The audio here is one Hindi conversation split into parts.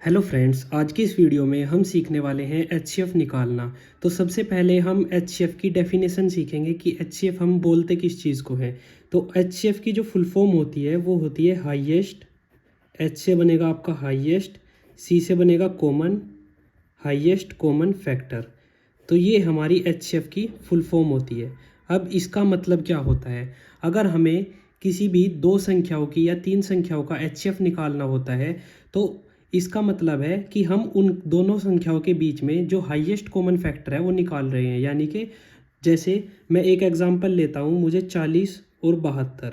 हेलो फ्रेंड्स, आज की इस वीडियो में हम सीखने वाले हैं एचसीएफ निकालना। तो सबसे पहले हम एचसीएफ की डेफिनेशन सीखेंगे कि एचसीएफ हम बोलते किस चीज़ को है। तो एचसीएफ की जो फुल फॉर्म होती है वो होती है हाईएस्ट। एच से बनेगा आपका हाईएस्ट, सी से बनेगा कॉमन, हाईएस्ट कॉमन फैक्टर। तो ये हमारी एचसीएफ की फुल फॉर्म होती है। अब इसका मतलब क्या होता है, अगर हमें किसी भी दो संख्याओं की या तीन संख्याओं का एचसीएफ निकालना होता है तो इसका मतलब है कि हम उन दोनों संख्याओं के बीच में जो हाईएस्ट कॉमन फैक्टर है वो निकाल रहे हैं। यानी कि जैसे मैं एक एग्जांपल लेता हूँ, मुझे 40 और 72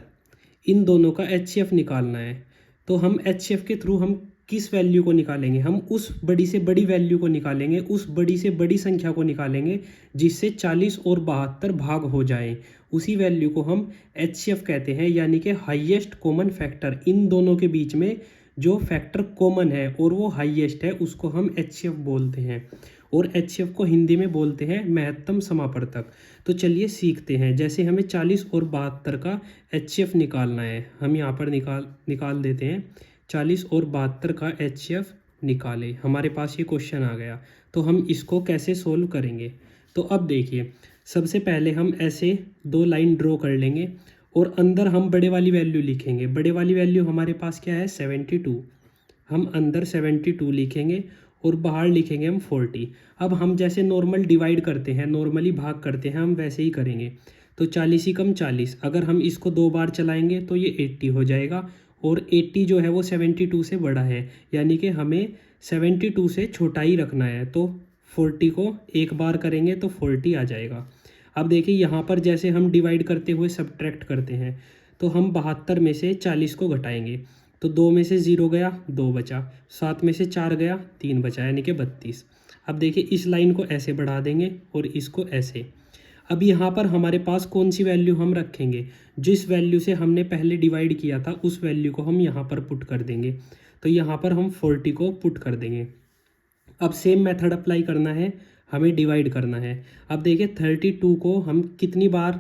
इन दोनों का एचसीएफ निकालना है। तो हम एचसीएफ के थ्रू हम किस वैल्यू को निकालेंगे, हम उस बड़ी से बड़ी वैल्यू को निकालेंगे, उस बड़ी से बड़ी संख्या को निकालेंगे जिससे 40 और 72 भाग हो जाएं। उसी वैल्यू को हम एचसीएफ कहते हैं, यानी कि हाईएस्ट कॉमन फैक्टर। इन दोनों के बीच में जो फैक्टर कॉमन है और वो हाईएस्ट है उसको हम एचसीएफ बोलते हैं। और एचसीएफ को हिंदी में बोलते हैं महत्तम समापवर्तक। तो चलिए सीखते हैं। जैसे हमें 40 और 72 का एचसीएफ निकालना है, हम यहाँ पर निकाल देते हैं 40 और 72 का एचसीएफ निकाले। हमारे पास ये क्वेश्चन आ गया, तो हम इसको कैसे सोल्व करेंगे। तो अब देखिए, सबसे पहले हम ऐसे दो लाइन ड्रॉ कर लेंगे और अंदर हम बड़े वाली वैल्यू लिखेंगे। बड़े वाली वैल्यू हमारे पास क्या है, 72। हम अंदर 72 लिखेंगे और बाहर लिखेंगे हम 40। अब हम जैसे नॉर्मल डिवाइड करते हैं, नॉर्मली भाग करते हैं, हम वैसे ही करेंगे। तो 40 ही कम 40, अगर हम इसको दो बार चलाएंगे तो ये 80 हो जाएगा। और 80 जो है वो 72 से बड़ा है, यानी कि हमें 72 से छोटा ही रखना है। तो 40 को एक बार करेंगे तो 40 आ जाएगा। अब देखिए यहाँ पर जैसे हम डिवाइड करते हुए सब्ट्रैक्ट करते हैं, तो हम 72 में से 40 को घटाएंगे। तो 2 में से 0 गया, 2 बचा, 7 में से 4 गया, 3 बचा, यानी कि 32। अब देखिए इस लाइन को ऐसे बढ़ा देंगे और इसको ऐसे। अब यहाँ पर हमारे पास कौन सी वैल्यू हम रखेंगे, जिस वैल्यू से हमने पहले डिवाइड किया था उस वैल्यू को हम यहाँ पर पुट कर देंगे। तो यहाँ पर हम 40 को पुट कर देंगे। अब सेम मेथड अप्लाई करना है, हमें डिवाइड करना है। अब देखिए 32 को हम कितनी बार,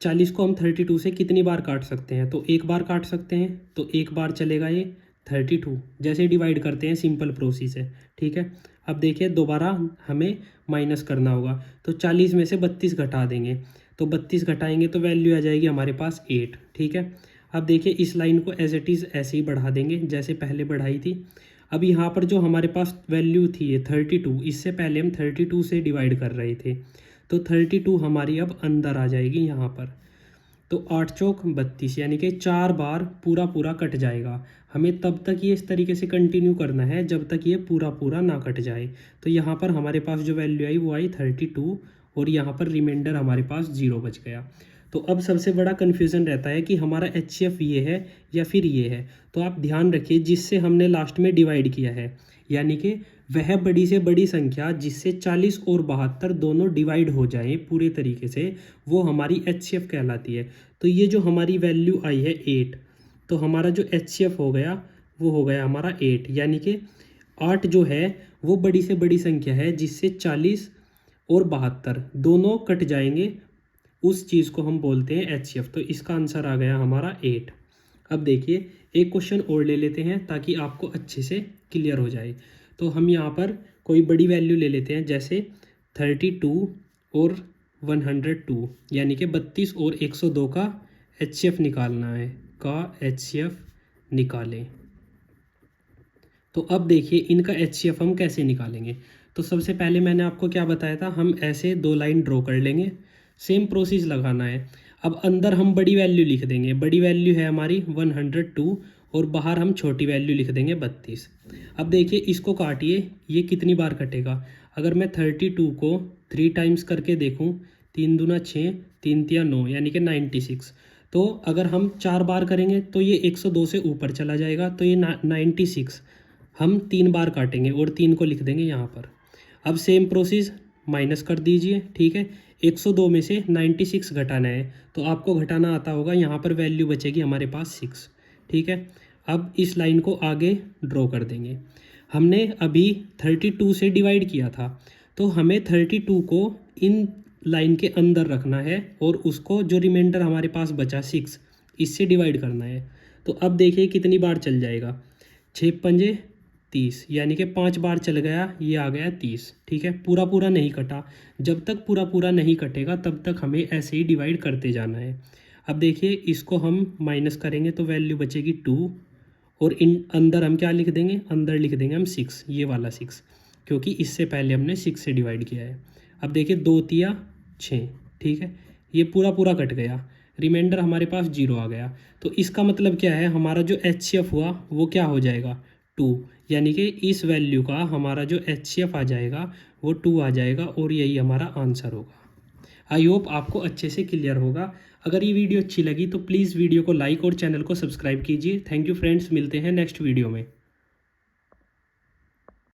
40 को हम 32 से कितनी बार काट सकते हैं, तो एक बार काट सकते हैं। तो एक बार चलेगा ये 32, जैसे डिवाइड करते हैं सिंपल प्रोसेस है, ठीक है। अब देखिए दोबारा हमें माइनस करना होगा, तो 40 में से 32 घटा देंगे। तो 32 घटाएंगे तो वैल्यू आ जाएगी हमारे पास 8, ठीक है। अब देखिए इस लाइन को एज इट इज़ ऐसे ही बढ़ा देंगे जैसे पहले बढ़ाई थी। अब यहाँ पर जो हमारे पास वैल्यू थी ये 32, इससे पहले हम 32 से डिवाइड कर रहे थे। तो 32 हमारी अब अंदर आ जाएगी यहाँ पर। तो 8 चौक 32, यानी कि 4 बार पूरा पूरा कट जाएगा। हमें तब तक ये इस तरीके से कंटिन्यू करना है जब तक ये पूरा पूरा ना कट जाए। तो यहाँ पर हमारे पास जो वैल्यू आई वो आई 32 और यहाँ पर रिमाइंडर हमारे पास 0 बच गया। तो अब सबसे बड़ा कन्फ्यूज़न रहता है कि हमारा एचसीएफ ये है या फिर ये है। तो आप ध्यान रखिए जिससे हमने लास्ट में डिवाइड किया है, यानी कि वह बड़ी से बड़ी संख्या जिससे 40 और 72 दोनों डिवाइड हो जाएं पूरे तरीके से, वो हमारी एचसीएफ कहलाती है। तो ये जो हमारी वैल्यू आई है 8, तो हमारा जो एचसीएफ हो गया वो हो गया हमारा 8, यानी कि 8 जो है वो बड़ी से बड़ी संख्या है जिससे 40 और 72 दोनों कट जाएंगे। उस चीज़ को हम बोलते हैं एचसीएफ। तो इसका आंसर आ गया हमारा 8। अब देखिए एक क्वेश्चन और ले लेते हैं ताकि आपको अच्छे से क्लियर हो जाए। तो हम यहाँ पर कोई बड़ी वैल्यू ले लेते हैं, जैसे 32 और 102, यानी कि 32 और 102 का एचसीएफ निकालना है, का एचसीएफ निकालें। तो अब देखिए इनका एचसीएफ हम कैसे निकालेंगे। तो सबसे पहले मैंने आपको क्या बताया था, हम ऐसे दो लाइन ड्रॉ कर लेंगे, सेम प्रोसेस लगाना है। अब अंदर हम बड़ी वैल्यू लिख देंगे, बड़ी वैल्यू है हमारी 102 और बाहर हम छोटी वैल्यू लिख देंगे 32। अब देखिए इसको काटिए, ये कितनी बार कटेगा। अगर मैं 32 को 3 टाइम्स करके देखूँ, 3 दूना 6, 3 तिया 9, यानी कि 96। तो अगर हम 4 बार करेंगे तो ये 102 से ऊपर चला जाएगा, तो ये 96 हम 3 बार काटेंगे और 3 को लिख देंगे यहाँ पर। अब सेम प्रोसेस माइनस कर दीजिए, ठीक है। 102 में से 96 घटाना है, तो आपको घटाना आता होगा, यहाँ पर वैल्यू बचेगी हमारे पास 6, ठीक है। अब इस लाइन को आगे ड्रॉ कर देंगे। हमने अभी 32 से डिवाइड किया था, तो हमें 32 को इन लाइन के अंदर रखना है और उसको जो रिमाइंडर हमारे पास बचा 6, इससे डिवाइड करना है। तो अब देखिए कितनी बार चल जाएगा, 6 पंजे 30, यानी कि 5 बार चल गया, ये आ गया 30। ठीक है, पूरा पूरा नहीं कटा। जब तक पूरा पूरा नहीं कटेगा तब तक हमें ऐसे ही डिवाइड करते जाना है। अब देखिए, इसको हम माइनस करेंगे तो वैल्यू बचेगी 2, और इन अंदर हम क्या लिख देंगे, अंदर लिख देंगे हम 6, ये वाला 6, क्योंकि इससे पहले हमने 6 से डिवाइड किया है। अब देखिए 2 तिया 6, ठीक है, ये पूरा पूरा कट गया, रिमाइंडर हमारे पास 0 आ गया। तो इसका मतलब क्या है, हमारा जो HCF हुआ वो क्या हो जाएगा, 2, यानी कि इस वैल्यू का हमारा जो HCF आ जाएगा वो 2 आ जाएगा, और यही हमारा आंसर होगा। आई होप आपको अच्छे से क्लियर होगा। अगर ये वीडियो अच्छी लगी तो प्लीज़ वीडियो को लाइक और चैनल को सब्सक्राइब कीजिए। थैंक यू फ्रेंड्स, मिलते हैं नेक्स्ट वीडियो में।